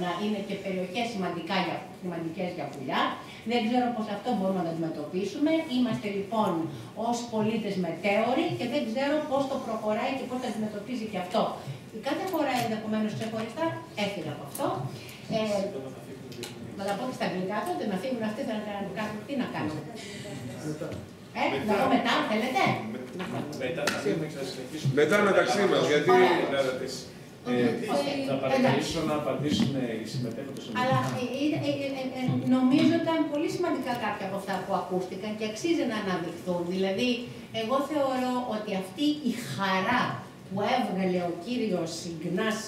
να είναι και περιοχές σημαντικές για πουλιά. Δεν ξέρω πώς αυτό μπορούμε να το αντιμετωπίσουμε. Είμαστε λοιπόν ως πολίτες μετέωροι και δεν ξέρω πώς το προχωράει και πώς το αντιμετωπίζει και αυτό. Κάθε φορά ενδεχομένως ξεχωριστά έφυγα από αυτό. Να τα πω και στα αγγλικά τότε, να φύγουν αυτοί, θα κάνουν τι να κάνουν. Να πω μετά, θέλετε. Μετά μεταξύ μας, γιατί... Θα παρακαλήσω να απαντήσουν οι συμμετέχοντες. Αλλά νομίζω ήταν πολύ σημαντικά κάποια από αυτά που ακούστηκαν και αξίζει να αναδειχθούν. Δηλαδή, εγώ θεωρώ ότι αυτή η χαρά που έβγαλε ο κύριος Ιγνάς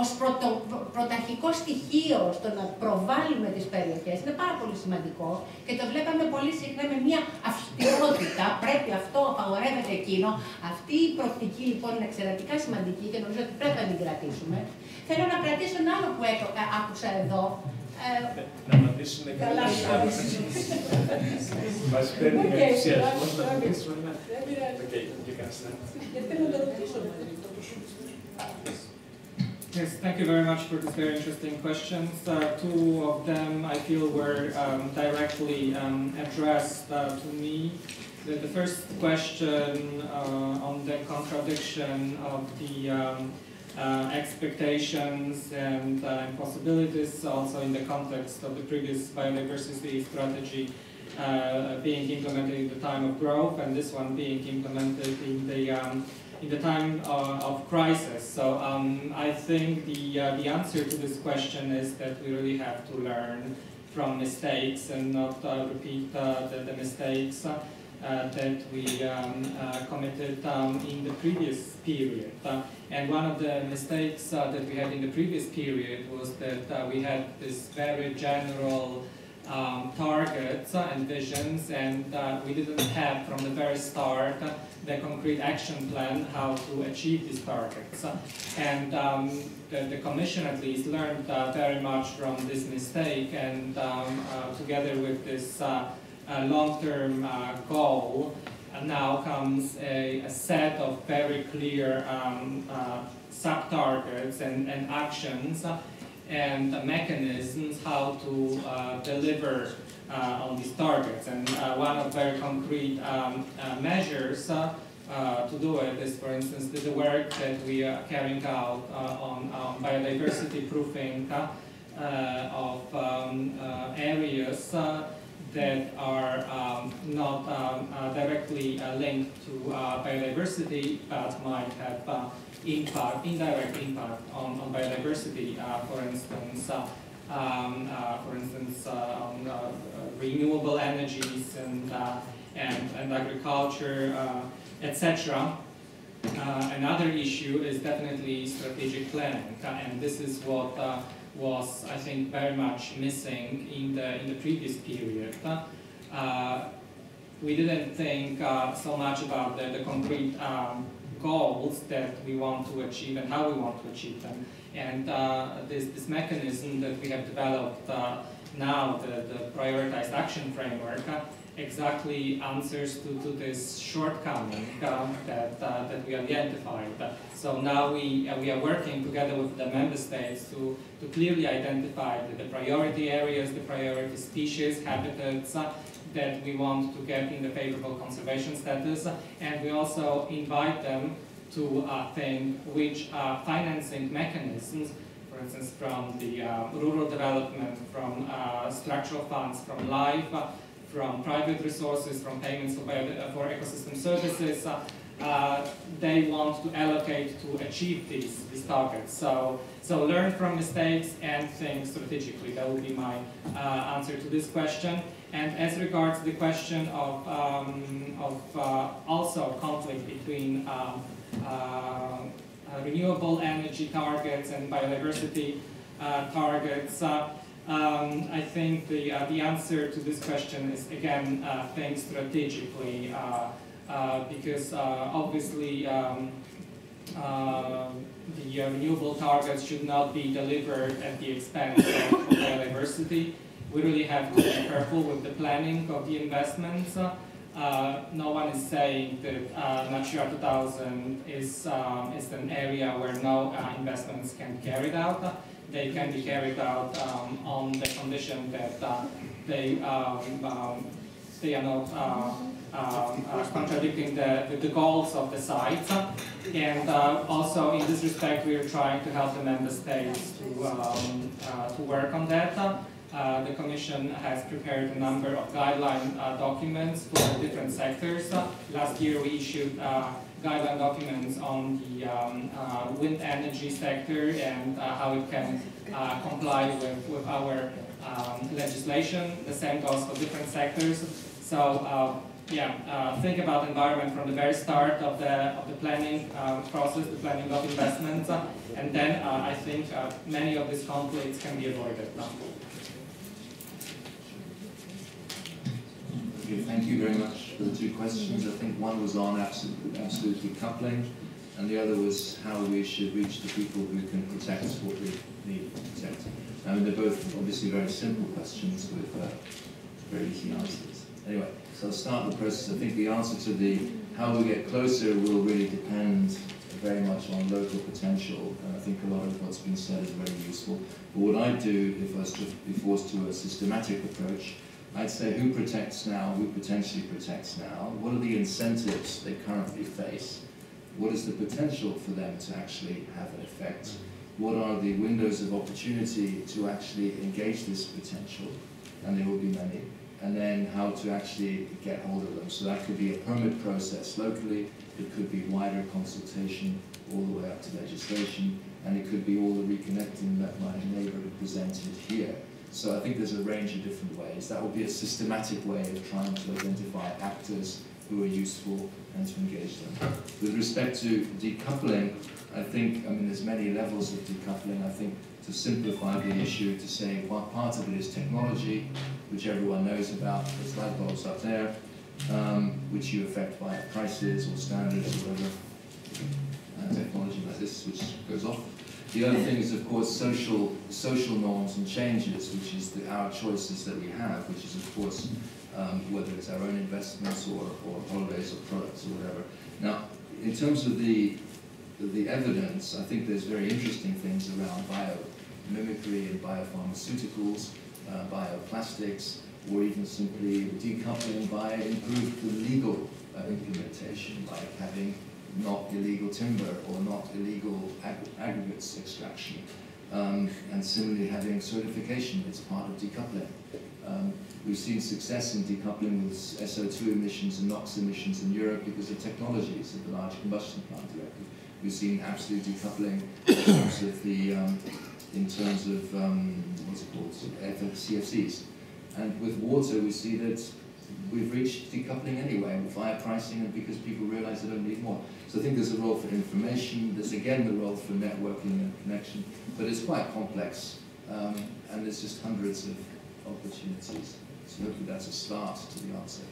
ως πρωταρχικό στοιχείο στο να προβάλλουμε τις περιοχές είναι πάρα πολύ σημαντικό και το βλέπαμε πολύ συχνά με μια αυστηρότητα. Πρέπει αυτό, απαγορεύεται εκείνο. Αυτή η προοπτική λοιπόν είναι εξαιρετικά σημαντική και νομίζω ότι πρέπει να την κρατήσουμε. Θέλω να κρατήσω ένα άλλο που άκουσα εδώ. Να απαντήσουν καλά. Μας παίρνει με ενθουσιασμό να απαντήσουμε. Γιατί θέλω να το ρωτήσω. Yes, thank you very much for these very interesting questions. Two of them I feel were directly addressed to me. The first question on the contradiction of the expectations and possibilities, also in the context of the previous biodiversity strategy being implemented in the time of growth, and this one being implemented in the time of crisis. So I think the answer to this question is that we really have to learn from mistakes and not repeat the mistakes that we committed in the previous period. And one of the mistakes that we had in the previous period was that we had this very general targets and visions, and we didn't have from the very start the concrete action plan how to achieve these targets. And the Commission at least learned very much from this mistake, and together with this long-term goal, now comes a set of very clear sub-targets and actions and mechanisms how to deliver on these targets. And one of very concrete measures to do it is, for instance, the work that we are carrying out on biodiversity proofing of areas that are not directly linked to biodiversity, but might have indirect impact on biodiversity, for instance, on renewable energies and agriculture, etc. Another issue is definitely strategic planning, and this is what was, I think, very much missing in the previous period. We didn't think so much about the concrete goals that we want to achieve and how we want to achieve them. And this mechanism that we have developed now, the prioritized action framework, exactly answers to this shortcoming that we identified. So now we are working together with the member states to clearly identify the priority areas, the priority species, habitats that we want to get in the favorable conservation status, and we also invite them to think which financing mechanisms, for instance from the rural development, from structural funds, from LIFE, from private resources, from payments for ecosystem services, they want to allocate to achieve these targets. So learn from mistakes and think strategically. That would be my answer to this question. And as regards the question of also conflict between renewable energy targets and biodiversity targets, I think the answer to this question is, again, think strategically, because obviously the renewable targets should not be delivered at the expense of biodiversity. We really have to be careful with the planning of the investments, no one is saying that Natura 2000 is an area where no investments can be carried out. They can be carried out on the condition that they are not contradicting the goals of the site. And also in this respect, we are trying to help the member states to work on that. The Commission has prepared a number of guideline documents for the different sectors. Last year we issued guideline documents on the wind energy sector and how it can comply with our legislation. The same goes for different sectors. So think about environment from the very start of the planning process, the planning of investments, and then I think many of these conflicts can be avoided. Okay, thank you very much for the two questions. I think one was on absolute decoupling, and the other was how we should reach the people who can protect what we need to protect. I mean, they're both obviously very simple questions with very easy answers. Anyway, so I'll start the process. I think the answer to the how we get closer will really depend very much on local potential, and I think a lot of what's been said is very useful. But what I'd do if I was to be forced to a systematic approach, I'd say who protects now, who potentially protects now, what are the incentives they currently face, what is the potential for them to actually have an effect, what are the windows of opportunity to actually engage this potential, and there will be many, and then how to actually get hold of them. So that could be a permit process locally, it could be wider consultation all the way up to legislation, and it could be all the reconnecting that my neighbour presented here. So I think there's a range of different ways. That will be a systematic way of trying to identify actors who are useful and to engage them. With respect to decoupling, I think, there's many levels of decoupling. I think to simplify the issue, to say what part of it is technology, which everyone knows about, the light bulbs up there, which you affect by prices or standards or whatever, technology like this, which goes off. The other thing is, of course, social norms and changes, which is our choices that we have, which is, of course, whether it's our own investments or holidays or products or whatever. Now, in terms of the evidence, I think there's very interesting things around biomimicry and biopharmaceuticals, bioplastics, or even simply decoupling by improved legal implementation, like having not illegal timber or not illegal aggregates extraction, and similarly having certification as part of decoupling. We've seen success in decoupling with SO2 emissions and NOx emissions in Europe because of technologies of the Large Combustion Plant Directive. We've seen absolute decoupling in terms of what's it called, CFCs. And with water, we see that we've reached decoupling anyway via pricing and because people realize they don't need more. So I think there's a role for information, there's again the role for networking and connection, but it's quite complex and there's just hundreds of opportunities. So hopefully that's a start to the answer.